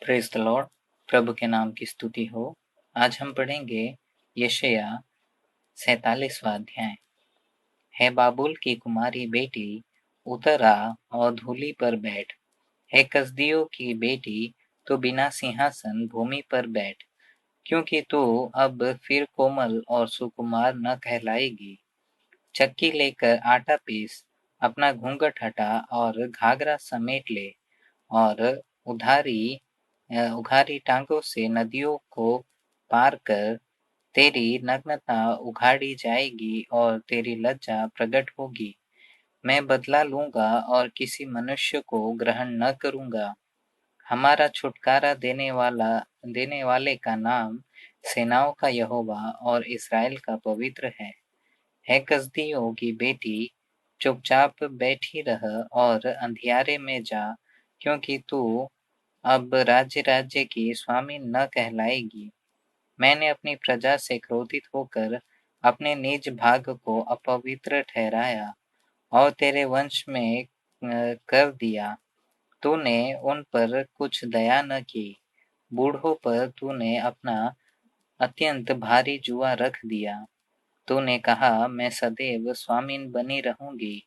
Praise the Lord. प्रभु के नाम की स्तुति हो। आज हम पढ़ेंगे यशायाह 47वां अध्याय। हे बाबुल की कुमारी बेटी, उतर आ और धूलि पर बैठ। हे कसदियों की बेटी, तू बिना सिंहासन भूमि पर बैठ, क्योंकि तू अब फिर कोमल और सुकुमार न कहलाएगी। चक्की लेकर आटा पीस, अपना घूंघट हटा और घाघरा समेट ले, और उघारी टांगों से नदियों को पार कर। तेरी नग्नता उघाड़ी जाएगी और तेरी लज्जा प्रकट होगी। मैं बदला लूंगा और किसी मनुष्य को ग्रहण न करूंगा। हमारा छुटकारा देने वाले का नाम सेनाओं का यहोवा और इस्राएल का पवित्र है कसदियों की बेटी, चुपचाप बैठी रह और अंधियारे में जा, क्योंकि तू अब राज्य की स्वामी न कहलाएगी। मैंने अपनी प्रजा से क्रोधित होकर अपने निज भाग को अपवित्र ठहराया और तेरे वंश में कर दिया। तूने उन पर कुछ दया न की। बूढ़ों पर तूने अपना अत्यंत भारी जुआ रख दिया। तूने कहा, मैं सदैव स्वामिन बनी रहूंगी।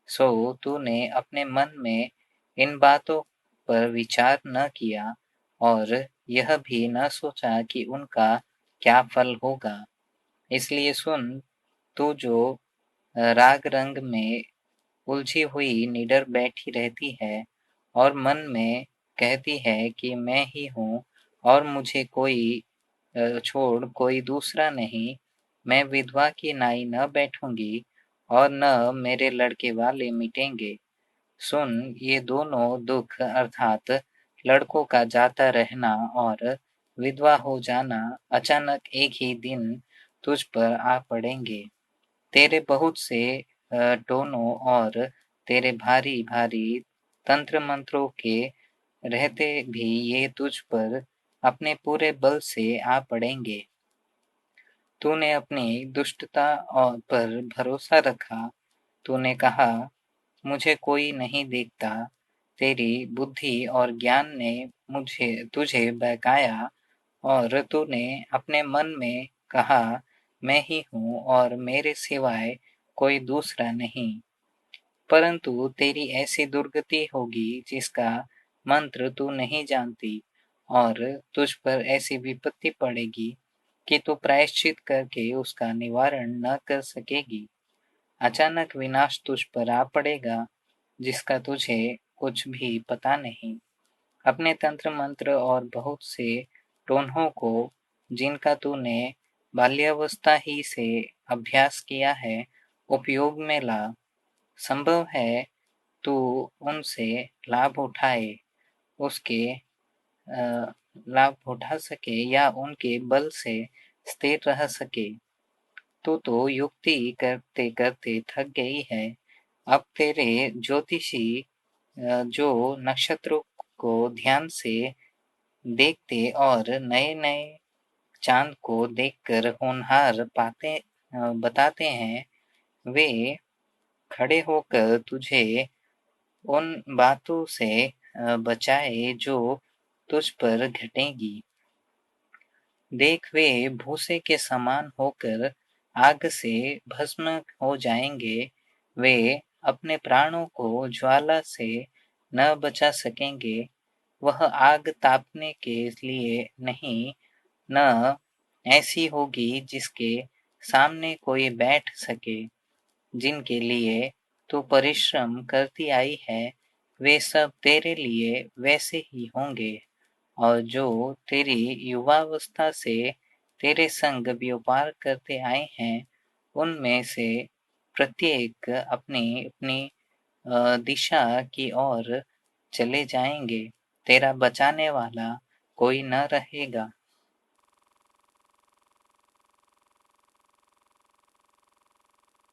सो तूने अपने मन में इन बातों पर विचार न किया और यह भी न सोचा कि उनका क्या फल होगा। इसलिए सुन, तू जो राग रंग में उलझी हुई निडर बैठी रहती है और मन में कहती है कि मैं ही हूँ और मुझे कोई छोड़ कोई दूसरा नहीं। मैं विधवा की नाई न बैठूंगी और न मेरे लड़के वाले मिटेंगे। सुन, ये दोनों दुख अर्थात लड़कों का जाता रहना और विधवा हो जाना अचानक एक ही दिन तुझ पर आ पड़ेंगे। तेरे बहुत से टोनों और तेरे भारी भारी तंत्र मंत्रों के रहते भी ये तुझ पर अपने पूरे बल से आ पड़ेंगे। तूने अपनी दुष्टता पर भरोसा रखा। तूने कहा, मुझे कोई नहीं देखता। तेरी बुद्धि और ज्ञान ने मुझे तुझे बहकाया और तूने अपने मन में कहा, मैं ही हूँ और मेरे सिवाय कोई दूसरा नहीं। परंतु तेरी ऐसी दुर्गति होगी जिसका मंत्र तू नहीं जानती, और तुझ पर ऐसी विपत्ति पड़ेगी कि तू प्रायश्चित करके उसका निवारण न कर सकेगी। अचानक विनाश तुझ पर आ पड़ेगा, जिसका तुझे कुछ भी पता नहीं। अपने तंत्र मंत्र और बहुत से टोनहों को, जिनका तूने बाल्यावस्था ही से अभ्यास किया है, उपयोग में ला। संभव है तू उनसे लाभ उठाए उसके लाभ उठा सके या उनके बल से स्थिर रह सके। तो युक्ति करते करते थक गई है। अब तेरे ज्योतिषी जो नक्षत्रों को ध्यान से देखते और नए नए चांद को देखकर होनहार बताते हैं, वे खड़े होकर तुझे उन बातों से बचाए जो तुझ पर घटेंगी। देख, वे भूसे के समान होकर आग से भस्म हो जाएंगे। वे अपने प्राणों को ज्वाला से न बचा सकेंगे। वह आग तापने के लिए नहीं, न ऐसी होगी जिसके सामने कोई बैठ सके। जिनके लिए तू परिश्रम करती आई है, वे सब तेरे लिए वैसे ही होंगे, और जो तेरी युवावस्था से तेरे संग व्यापार करते आए हैं, उनमें से प्रत्येक अपनी अपनी दिशा की ओर चले जाएंगे। तेरा बचाने वाला कोई न रहेगा।